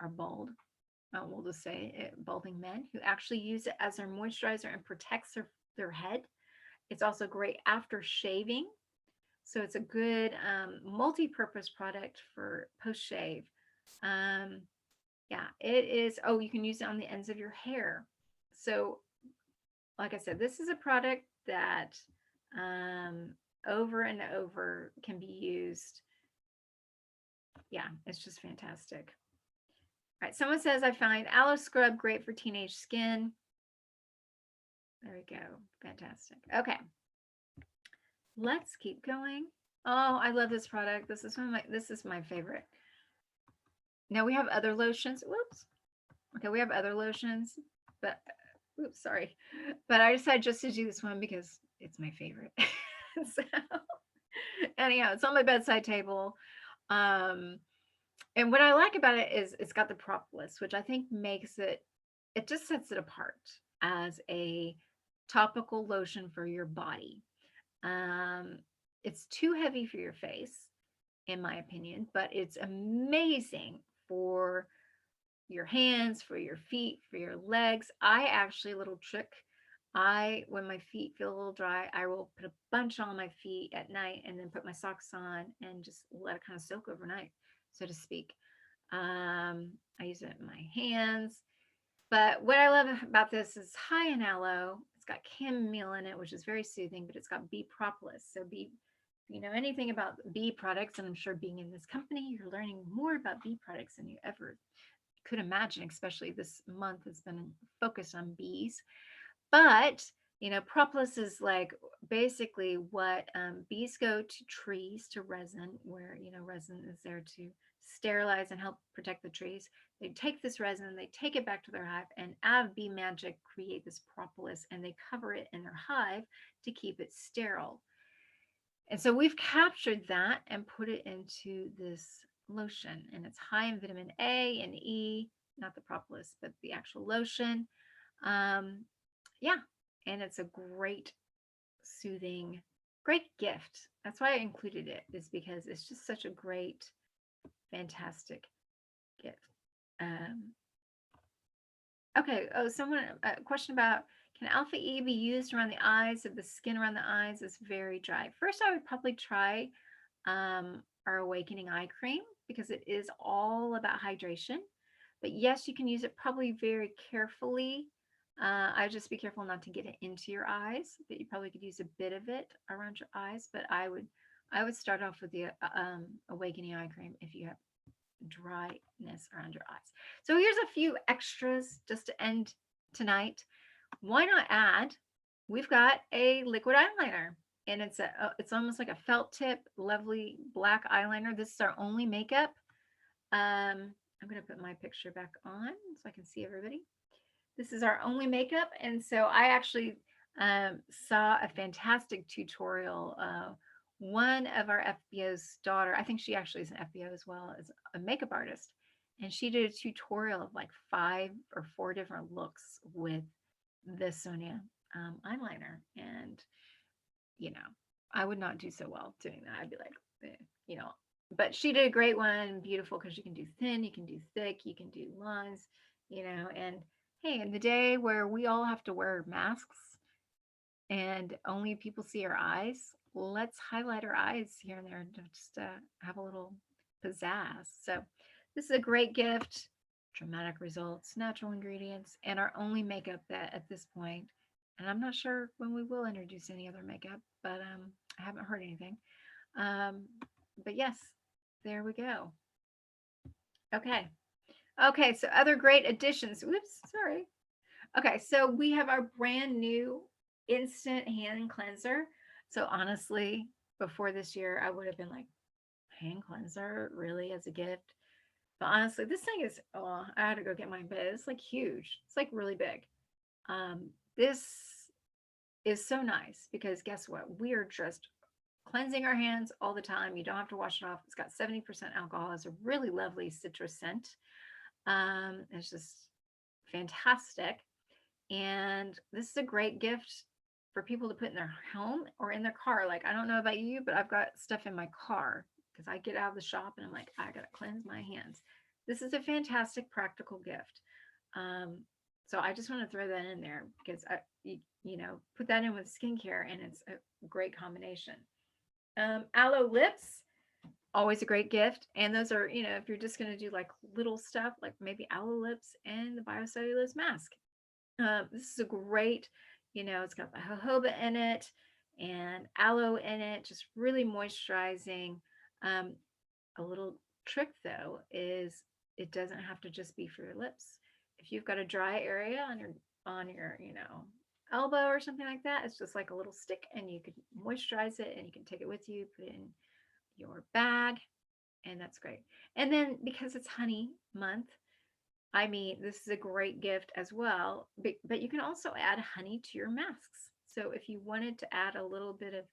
are bald, we'll just say it, balding men, who actually use it as their moisturizer and protects their head. It's also great after shaving. So it's a good multi-purpose product for post-shave. Yeah, it is. Oh, you can use it on the ends of your hair. So, like I said, this is a product that over and over can be used. Yeah, it's just fantastic. All right, someone says, I find aloe scrub great for teenage skin. There we go. Fantastic. Okay. Let's keep going. Oh, I love this product. This is my favorite. Now we have other lotions. Whoops. Okay, we have other lotions, but oops, sorry. But I decided just to do this one because it's my favorite. So anyhow, it's on my bedside table. And what I like about it is it's got the propolis, which I think makes it just sets it apart as a topical lotion for your body. It's too heavy for your face, in my opinion, but it's amazing for your hands, for your feet, for your legs. I actually, a little trick, when my feet feel a little dry, I will put a bunch on my feet at night and then put my socks on and just let it kind of soak overnight, so to speak. I use it in my hands. But what I love about this is high in aloe. It's got chamomile in it, which is very soothing, but it's got bee propolis. So if you know anything about bee products, and I'm sure being in this company, you're learning more about bee products than you ever could imagine, especially this month has been focused on bees. But propolis is like basically what bees go to trees to resin, where resin is there to sterilize and help protect the trees. They take this resin, they take it back to their hive, and out of bee magic create this propolis, and they cover it in their hive to keep it sterile. And so we've captured that and put it into this lotion, and it's high in vitamin A and E, not the propolis, but the actual lotion. Yeah, and it's a great soothing, great gift. That's why I included it, is because it's just such a great, fantastic gift. Okay. Oh, a question about, can alpha E be used around the eyes if the skin around the eyes is very dry? First, I would probably try our Awakening Eye Cream because it is all about hydration. But yes, you can use it probably very carefully I just be careful not to get it into your eyes, but you probably could use a bit of it around your eyes. But I would start off with the Awakening Eye Cream if you have dryness around your eyes. So here's a few extras just to end tonight. Why not add? We've got a liquid eyeliner, and it's almost like a felt tip, lovely black eyeliner. This is our only makeup. I'm gonna put my picture back on so I can see everybody. This is our only makeup, and so I actually saw a fantastic tutorial. One of our FBO's daughter, I think she actually is an FBO as well as a makeup artist, and she did a tutorial of like 5 or 4 different looks with the Sonia eyeliner. And you know, I would not do so well doing that. I'd be like, you know, but she did a great one, beautiful, because you can do thin, you can do thick, you can do lines, and hey, in the day where we all have to wear masks and only people see our eyes, let's highlight our eyes here and there to just have a little pizzazz. So this is a great gift, dramatic results, natural ingredients, and our only makeup that at this point. And I'm not sure when we will introduce any other makeup, but I haven't heard anything. Um, but yes, there we go. Okay. Okay, so other great additions. Whoops, sorry. Okay, so we have our brand new instant hand cleanser. So honestly, before this year, I would have been like, hand cleanser, really, as a gift? But honestly, this thing is, oh, I had to go get mine, but it's like huge. It's like really big. This is so nice because guess what? We are just cleansing our hands all the time. You don't have to wash it off. It's got 70% alcohol. It's a really lovely citrus scent. It's just fantastic. And this is a great gift for people to put in their home or in their car. Like, I don't know about you, but I've got stuff in my car because I get out of the shop and I'm like, I got to cleanse my hands. This is a fantastic practical gift. Um, so I just want to throw that in there because put that in with skincare and it's a great combination. Aloe lips, always a great gift. And those are, if you're just going to do like little stuff, like maybe aloe lips and the biocellulose mask. This is a great, it's got the jojoba in it and aloe in it, just really moisturizing. Um, a little trick though is it doesn't have to just be for your lips. If you've got a dry area on your elbow or something like that, it's just like a little stick and you can moisturize it and you can take it with you, put it in your bag, and that's great. And then because it's honey month, I mean, this is a great gift as well, but you can also add honey to your masks. So if you wanted to add a little bit of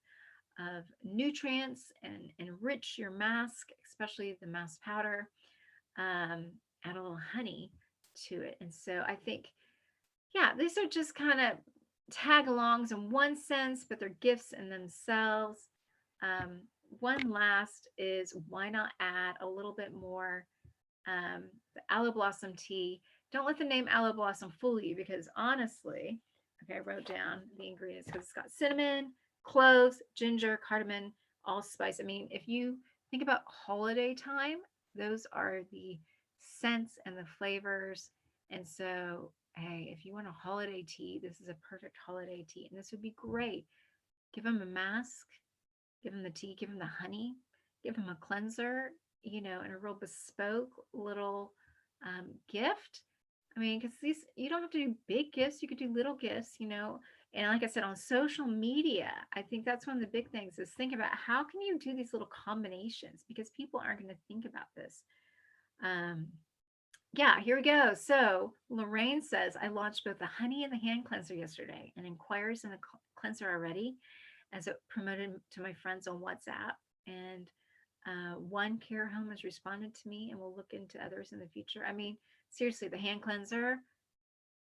nutrients and enrich your mask, especially the mask powder, add a little honey to it. And so I think, yeah, these are just kind of tag alongs in one sense, but they're gifts in themselves. One last is why not add a little bit more the aloe blossom tea. Don't let the name aloe blossom fool you because honestly, okay, I wrote down the ingredients because it's got cinnamon, cloves, ginger, cardamom, allspice. I mean, if you think about holiday time, those are the scents and the flavors. And so, hey, if you want a holiday tea, this is a perfect holiday tea. And this would be great. Give them a mask, give them the tea, give them the honey, give them a cleanser, and a real bespoke little gift. I mean, because you don't have to do big gifts, you could do little gifts, And like I said, on social media, I think that's one of the big things is think about how can you do these little combinations because people aren't going to think about this. Yeah, here we go. So Lorraine says, I launched both the honey and the hand cleanser yesterday and inquiries in the cleanser already as it promoted to my friends on WhatsApp. And one care home has responded to me and we'll look into others in the future. I mean, seriously, the hand cleanser,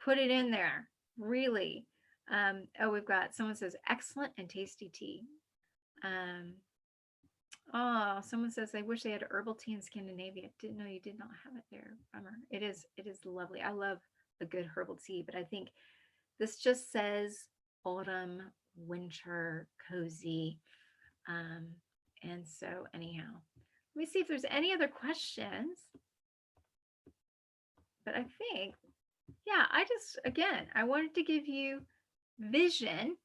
put it in there. Really. We've got someone says excellent and tasty tea. Someone says they wish they had herbal tea in Scandinavia. Didn't know you did not have it there. Bummer. It is lovely. I love a good herbal tea, but I think this just says autumn, winter, cozy. And so anyhow, let me see if there's any other questions. But I think yeah, again, I wanted to give you vision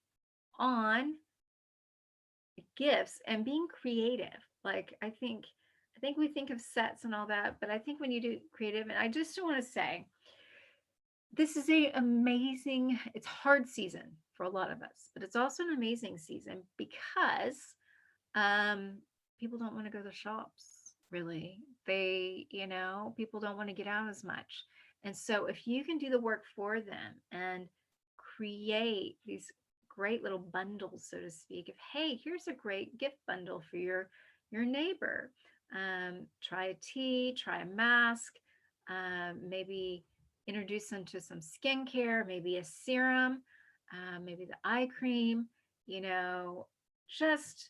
on gifts and being creative. Like I think we think of sets and all that, but I think when you do creative, and I just want to say this is a amazing, it's hard season for a lot of us, but it's also an amazing season because um people don't want to go to the shops really. People don't want to get out as much. And so if you can do the work for them and create these great little bundles, so to speak, of hey, here's a great gift bundle for your neighbor. Try a tea, try a mask, maybe introduce them to some skincare, maybe a serum, maybe the eye cream, you know, just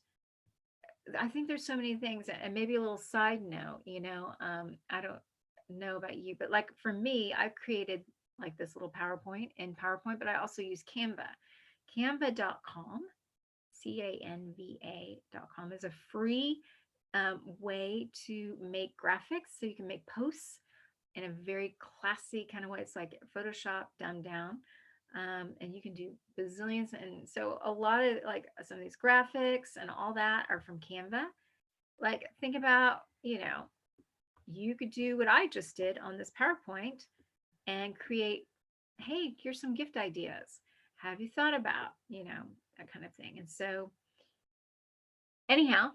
I think there's so many things, and maybe a little side note, I don't know about you, but like for me, I've created like this little PowerPoint in PowerPoint, but I also use Canva. Canva.com, Canva.com is a free way to make graphics. So you can make posts in a very classy kind of way. It's like Photoshop dumbed down. And you can do bazillions. And so a lot of like some of these graphics and all that are from Canva. Like think about, you could do what I just did on this PowerPoint and create, hey, here's some gift ideas. Have you thought about, that kind of thing. And so anyhow,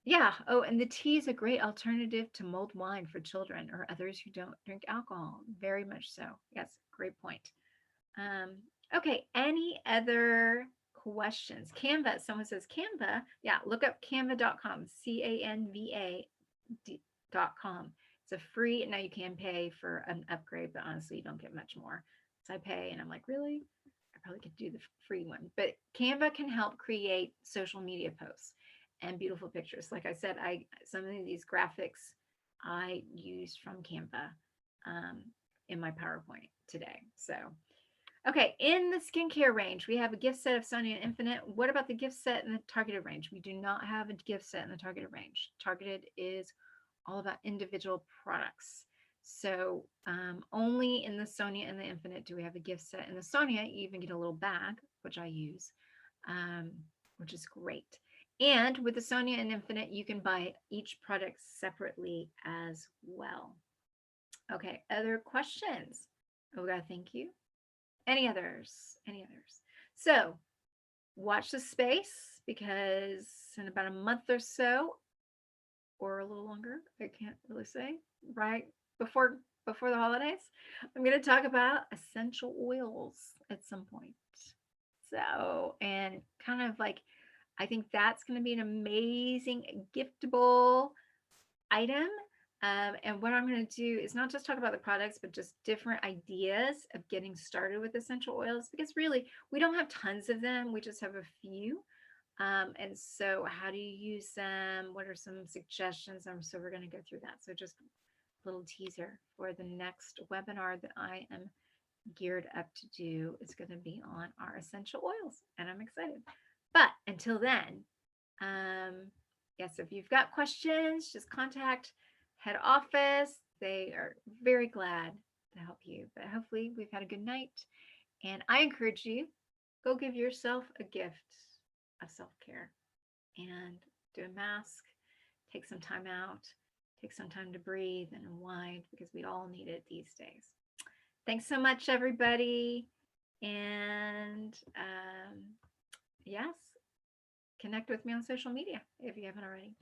yeah. Oh, and the tea is a great alternative to mulled wine for children or others who don't drink alcohol. Very much so. Yes, great point. Um, okay, any other questions? Canva, someone says Canva. Yeah, look up canva.com, Canva.com. It's a free, now you can pay for an upgrade, but honestly, you don't get much more. So I pay and I'm like, really? I probably could do the free one. But Canva can help create social media posts and beautiful pictures. Like I said, some of these graphics I used from Canva in my PowerPoint today. So okay, in the skincare range, we have a gift set of Sonia Infinite. What about the gift set in the targeted range? We do not have a gift set in the targeted range. Targeted is all about individual products. So only in the Sonia and the Infinite do we have a gift set. In the Sonia, you even get a little bag, which I use, which is great. And with the Sonia and Infinite, you can buy each product separately as well. Okay, other questions? Olga, thank you. Any others? Any others? So watch the space because in about a month or so, or a little longer, I can't really say, right before the holidays, I'm going to talk about essential oils at some point. So, and kind of like, I think that's going to be an amazing giftable item. And what I'm going to do is not just talk about the products, but just different ideas of getting started with essential oils, because really we don't have tons of them. We just have a few. And so how do you use them? What are some suggestions? So we're going to go through that. So just a little teaser for the next webinar that I am geared up to do is going to be on our essential oils. And I'm excited. But until then, yes, if you've got questions, just contact head office. They are very glad to help you. But hopefully we've had a good night. And I encourage you, go give yourself a gift of self-care and do a mask, take some time out, take some time to breathe and unwind because we all need it these days. Thanks so much, everybody. And yes, connect with me on social media if you haven't already.